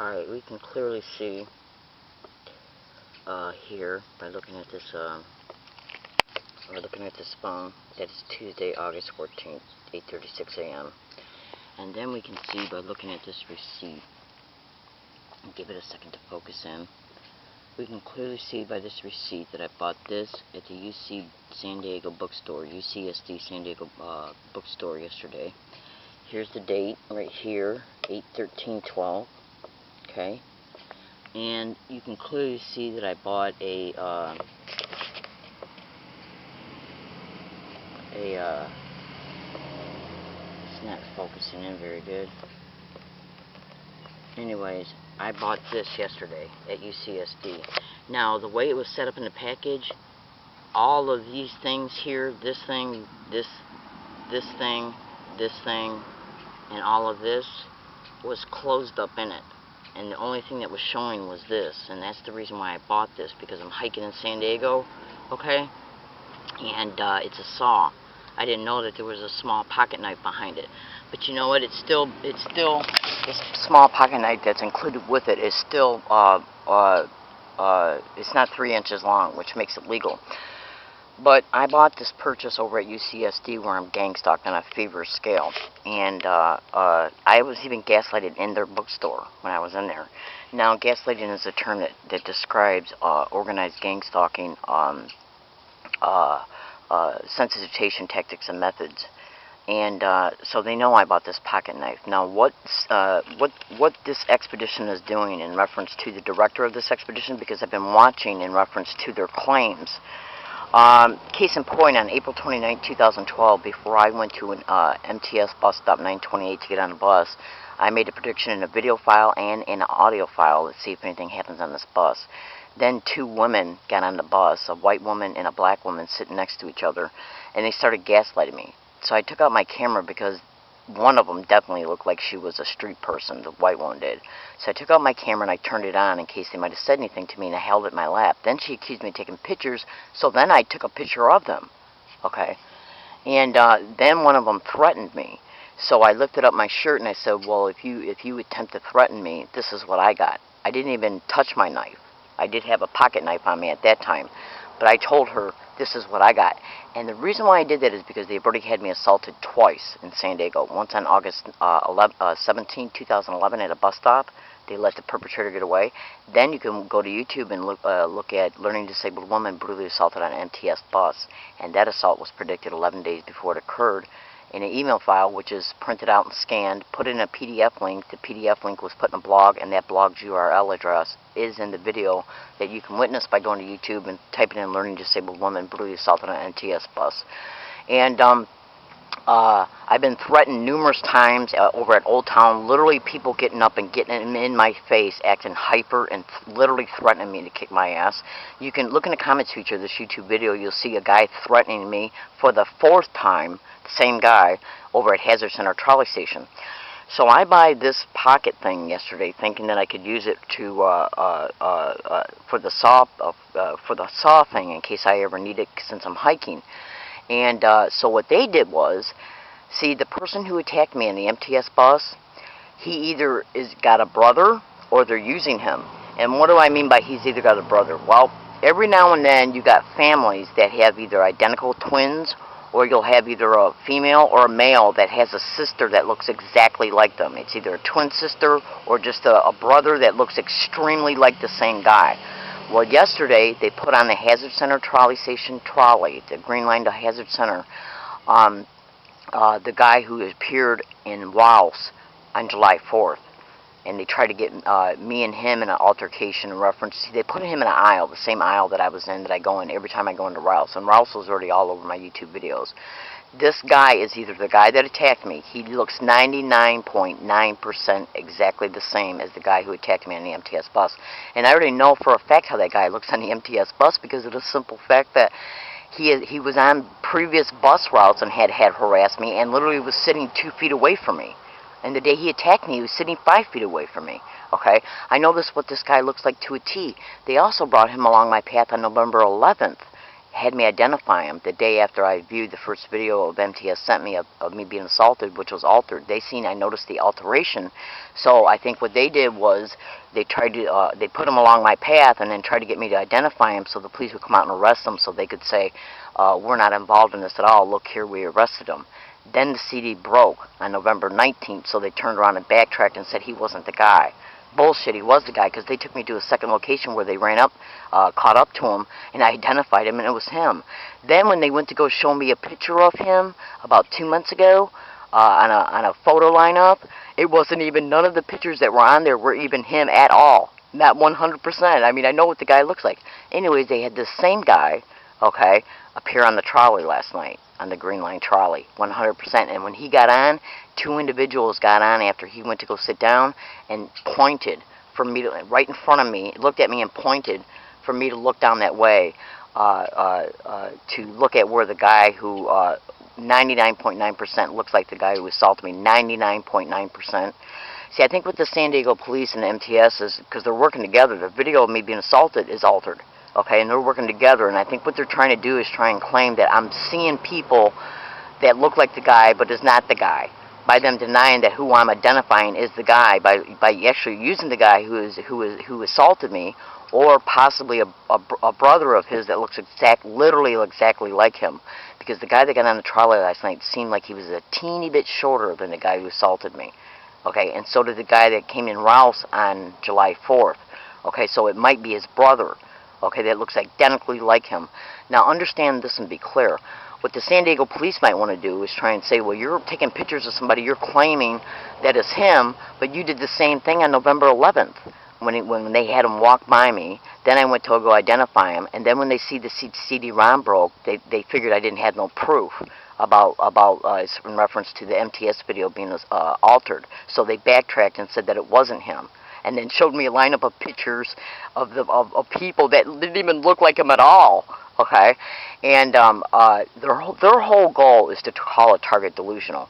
Alright, we can clearly see here by looking at this phone that it's Tuesday, August 14th, 8:36 a.m. And then we can see by looking at this receipt, give it a second to focus in, we can clearly see by this receipt that I bought this at the UC San Diego bookstore, UCSD San Diego bookstore yesterday. Here's the date right here, 8/13/12. Okay, and you can clearly see that I bought it's not focusing in very good. Anyways, I bought this yesterday at UCSD. Now, the way it was set up in the package, all of these things here, this thing, this thing, and all of this was closed up in it. And the only thing that was showing was this, and that's the reason why I bought this, because I'm hiking in San Diego, okay, and it's a saw. I didn't know that there was a small pocket knife behind it, but you know what, it's still, this small pocket knife that's included with it is still, it's not 3 inches long, which makes it legal. But I bought this purchase over at UCSD where I'm gang stalked on a feverish scale. And I was even gaslighted in their bookstore when I was in there. Now, gaslighting is a term that describes organized gang stalking, sensitization tactics and methods. And so they know I bought this pocket knife. Now, what this expedition is doing in reference to the director of this expedition, because I've been watching in reference to their claims. Case in point, on April 29, 2012, before I went to an MTS bus stop 928 to get on the bus, I made a prediction in a video file and in an audio file. Let's see if anything happens on this bus. Then 2 women got on the bus, a white woman and a black woman sitting next to each other, and they started gaslighting me. So I took out my camera because one of them definitely looked like she was a street person, the white one did. So I took out my camera and I turned it on in case they might have said anything to me, and I held it in my lap. Then she accused me of taking pictures, so then I took a picture of them, okay? And then one of them threatened me. So I lifted up my shirt and I said, well, if you attempt to threaten me, this is what I got. I didn't even touch my knife. I did have a pocket knife on me at that time, but I told her, this is what I got. And the reason why I did that is because they've already had me assaulted twice in San Diego. Once on August 17, 2011 at a bus stop. They let the perpetrator get away. Then you can go to YouTube and look at learning disabled woman brutally assaulted on an MTS bus. And that assault was predicted 11 days before it occurred in an email file, which is printed out and scanned, put in a PDF link. The PDF link was put in a blog, and that blog's URL address is in the video that you can witness by going to YouTube and typing in learning disabled woman brutally assaulted on an MTS bus. And I've been threatened numerous times over at Old Town, literally people getting up and getting in my face, acting hyper and literally threatening me to kick my ass. You can look in the comments feature of this YouTube video, you'll see a guy threatening me for the 4th time, the same guy, over at Hazard Center trolley station. So I buy this pocket thing yesterday, thinking that I could use it to for the saw thing in case I ever need it, since I'm hiking. And so what they did was, see, the person who attacked me in the MTS bus, he either got a brother or they're using him. And what do I mean by he's either got a brother? Well, every now and then you got families that have either identical twins, or you'll have either a female or a male that has a sister that looks exactly like them. It's either a twin sister or just a brother that looks extremely like the same guy. Well, yesterday they put on the Hazard Center trolley station trolley, the Green Line to Hazard Center, the guy who appeared in Laos on July 4th. And they tried to get me and him in an altercation in reference. See, they put him in an aisle, the same aisle that I was in, that I go in every time I go into Rouse. And Rouse was already all over my YouTube videos. This guy is either the guy that attacked me. He looks 99.9% exactly the same as the guy who attacked me on the MTS bus. And I already know for a fact how that guy looks on the MTS bus, because of the simple fact that he was on previous bus routes and had harassed me and literally was sitting 2 feet away from me. And the day he attacked me, he was sitting 5 feet away from me. Okay? I know what this guy looks like to a T. They also brought him along my path on November 11th. had me identify him the day after I viewed the first video of MTS sent me of me being assaulted, which was altered. I noticed the alteration. So I think what they did was they tried to, they put him along my path and then tried to get me to identify him so the police would come out and arrest him so they could say, we're not involved in this at all. Look here, we arrested him. Then the CD broke on November 19th, so they turned around and backtracked and said he wasn't the guy. Bullshit, he was the guy, because they took me to a second location where they ran up, caught up to him, and I identified him, and it was him. Then when they went to go show me a picture of him about 2 months ago on a photo lineup, it wasn't even, none of the pictures that were on there were even him at all. Not 100%. I mean, I know what the guy looks like. Anyways, they had this same guy, okay, appear on the trolley last night, on the Green Line trolley, 100%. And when he got on, 2 individuals got on after he went to go sit down and pointed for me to, right in front of me, looked at me and pointed for me to look down that way to look at where the guy who 99.9% looks like the guy who assaulted me, 99.9%. See, I think with the San Diego police and the MTS is because they're working together. The video of me being assaulted is altered. Okay, and they're working together, and I think what they're trying to do is try and claim that I'm seeing people that look like the guy but is not the guy, by them denying that who I'm identifying is the guy, by actually using the guy who assaulted me, or possibly a brother of his that looks literally exactly like him, because the guy that got on the trolley last night seemed like he was a teeny bit shorter than the guy who assaulted me. Okay, and so did the guy that came in Rouse on July 4th. Okay, so it might be his brother. Okay, that looks identically like him. Now understand this and be clear. What the San Diego police might want to do is try and say, well, you're taking pictures of somebody, you're claiming that it's him, but you did the same thing on November 11th when they had him walk by me. Then I went to go identify him, and then when they see the CD-ROM broke, they figured I didn't have no proof about in reference to the MTS video being altered. So they backtracked and said that it wasn't him, and then showed me a lineup of pictures of people that didn't even look like him at all. Okay, and their whole goal is to call a target delusional.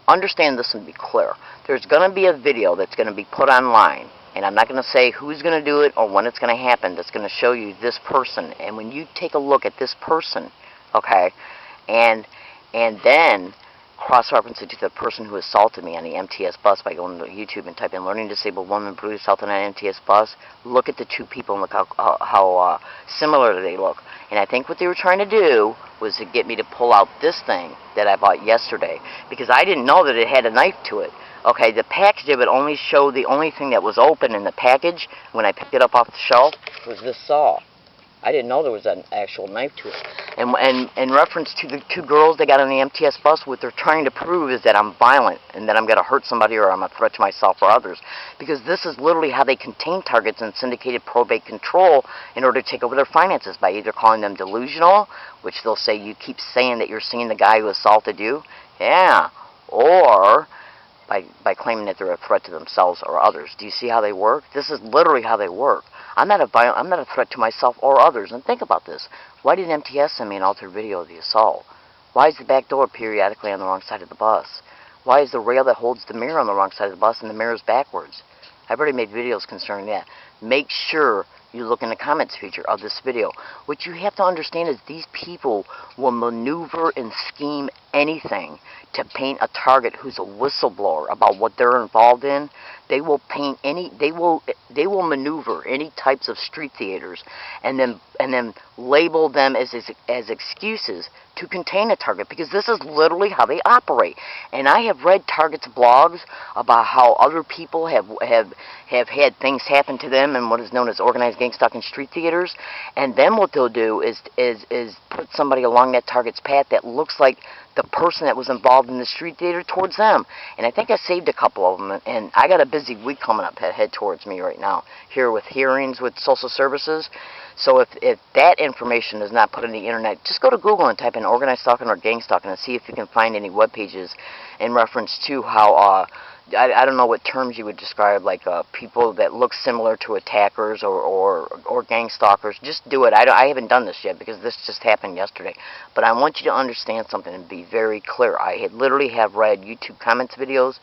Understand this and be clear. There's going to be a video that's going to be put online, and I'm not going to say who's going to do it or when it's going to happen, that's going to show you this person. And when you take a look at this person, okay, and then cross-reference it to the person who assaulted me on the MTS bus by going to YouTube and type in "learning disabled woman brutally assaulted on an MTS bus," look at the 2 people and look how similar they look. And I think what they were trying to do was to get me to pull out this thing that I bought yesterday, because I didn't know that it had a knife to it. Okay, the package of it only showed, the only thing that was open in the package when I picked it up off the shelf was this saw. I didn't know there was an actual knife to it. And in reference to the 2 girls that got on the MTS bus, what they're trying to prove is that I'm violent and that I'm going to hurt somebody or I'm a threat to myself or others. Because this is literally how they contain targets in syndicated probate control in order to take over their finances, by either calling them delusional, which they'll say you keep saying that you're seeing the guy who assaulted you, yeah, or by claiming that they're a threat to themselves or others. Do you see how they work? This is literally how they work. I'm not a threat to myself or others. And think about this. Why did MTS send me an altered video of the assault? Why is the back door periodically on the wrong side of the bus? Why is the rail that holds the mirror on the wrong side of the bus and the mirror's backwards? I've already made videos concerning that. Make sure you look in the comments feature of this video. What you have to understand is these people will maneuver and scheme anything to paint a target who's a whistleblower about what they're involved in. They will paint they will maneuver any types of street theaters and then label them as excuses to contain a target, because this is literally how they operate. And I have read Target's blogs about how other people have had things happen to them in what is known as organized gang stalking street theaters, and then what they'll do is put somebody along that target's path that looks like the person that was involved in the street theater towards them. And I think I saved a couple of them, and I got a busy week coming up ahead towards me right now here with hearings with social services. So if that information is not put on the internet, just go to Google and type in organized stalking or gang stalking and see if you can find any web pages in reference to how I don't know what terms you would describe, like people that look similar to attackers or gang stalkers. Just do it. I haven't done this yet because this just happened yesterday. But I want you to understand something and be very clear. I literally have read YouTube comments videos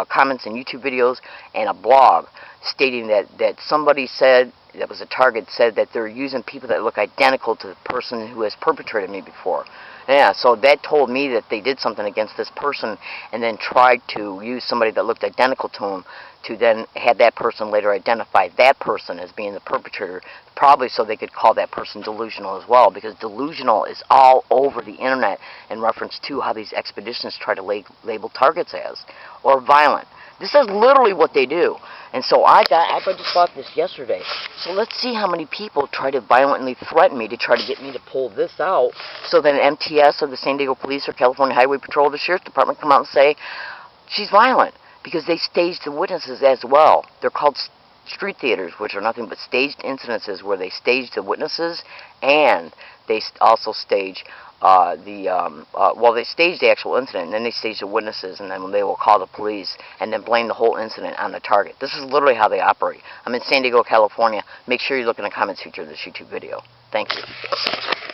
comments and YouTube videos and a blog stating that somebody said, that was a target, said that they're using people that look identical to the person who has perpetrated me before. Yeah, so that told me that they did something against this person and then tried to use somebody that looked identical to him to then have that person later identify that person as being the perpetrator, probably so they could call that person delusional as well, because delusional is all over the internet in reference to how these expeditions try to label targets as, or violent. This is literally what they do. And so I just bought this yesterday. So let's see how many people try to violently threaten me to try to get me to pull this out, so then MTS or the San Diego Police or California Highway Patrol or the Sheriff's Department come out and say, she's violent, because they staged the witnesses as well. They're called street theaters, which are nothing but staged incidences where they stage the witnesses and they also stage they stage the actual incident, and then they stage the witnesses, and then they will call the police and then blame the whole incident on the target. This is literally how they operate. I'm in San Diego, California. Make sure you look in the comments feature of this YouTube video. Thank you.